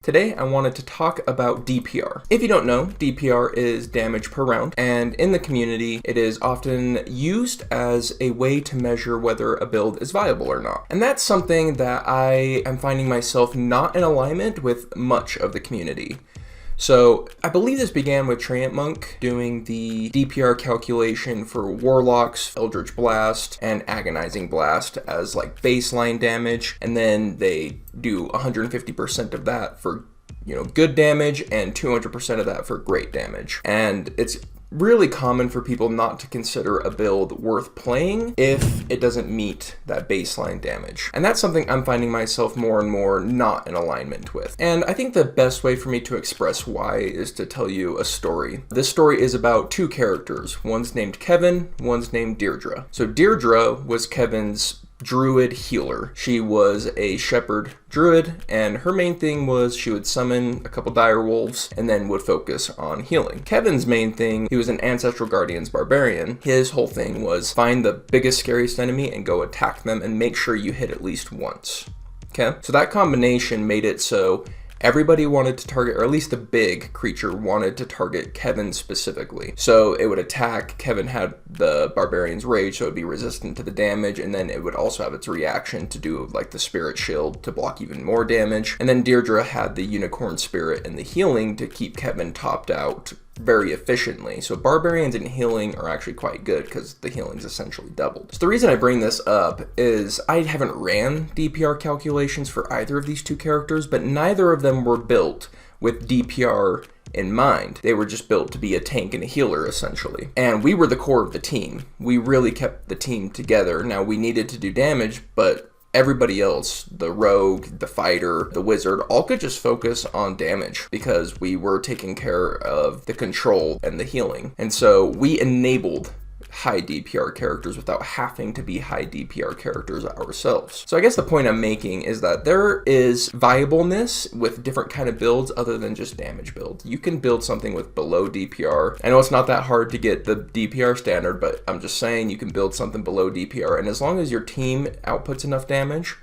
Today, I wanted to talk about DPR. If you don't know, DPR is damage per round, and in the community, it is often used as a way to measure whether a build is viable or not. And that's something that I am finding myself not in alignment with much of the community. So I believe this began with Treant Monk doing the DPR calculation for Warlocks, Eldritch Blast, and Agonizing Blast as like baseline damage, and then they do 150% of that for good damage and 200% of that for great damage. And it's really common for people not to consider a build worth playing if it doesn't meet that baseline damage. And that's something I'm finding myself more and more not in alignment with. And I think the best way for me to express why is to tell you a story. This story is about two characters. One's named Kevin, one's named Deirdre. So Deirdre was Kevin's druid healer. She was a shepherd druid, and her main thing was she would summon a couple dire wolves and then would focus on healing. Kevin's main thing, he was an Ancestral Guardians barbarian. His whole thing was find the biggest, scariest enemy and go attack them and make sure you hit at least once. Okay? So that combination made it so everybody wanted to target, or at least the big creature wanted to target Kevin specifically. So it would attack, Kevin had the Barbarian's Rage, so it would be resistant to the damage, and then it would also have its reaction to do like the Spirit Shield to block even more damage. And then Deirdre had the Unicorn Spirit and the healing to keep Kevin topped out very efficiently. So Barbarians and healing are actually quite good because the healing's essentially doubled. So the reason I bring this up is I haven't ran DPR calculations for either of these two characters, but neither of them were built with DPR in mind. They were just built to be a tank and a healer, essentially. And we were the core of the team. We really kept the team together. Now, we needed to do damage, but everybody else, the rogue, the fighter, the wizard, all could just focus on damage because we were taking care of the control and the healing. And so we enabled high DPR characters without having to be high DPR characters ourselves. So I guess the point I'm making is that there is viableness with different kind of builds other than just damage build. You can build something with below DPR. I know it's not that hard to get the DPR standard, but I'm just saying you can build something below DPR, and as long as your team outputs enough damage,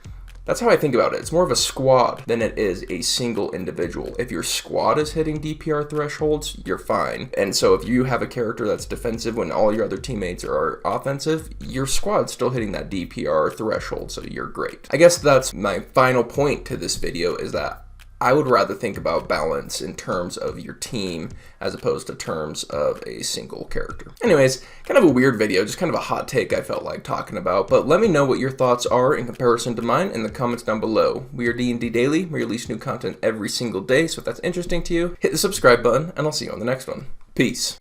that's how I think about it. It's more of a squad than it is a single individual. If your squad is hitting DPR thresholds, you're fine. And so if you have a character that's defensive when all your other teammates are offensive, your squad's still hitting that DPR threshold, so you're great. I guess that's my final point to this video, is that I would rather think about balance in terms of your team as opposed to terms of a single character. Anyways, kind of a weird video, just kind of a hot take I felt like talking about, but let me know what your thoughts are in comparison to mine in the comments down below. We are D&D Daily. We release new content every single day, so if that's interesting to you, hit the subscribe button, and I'll see you on the next one. Peace.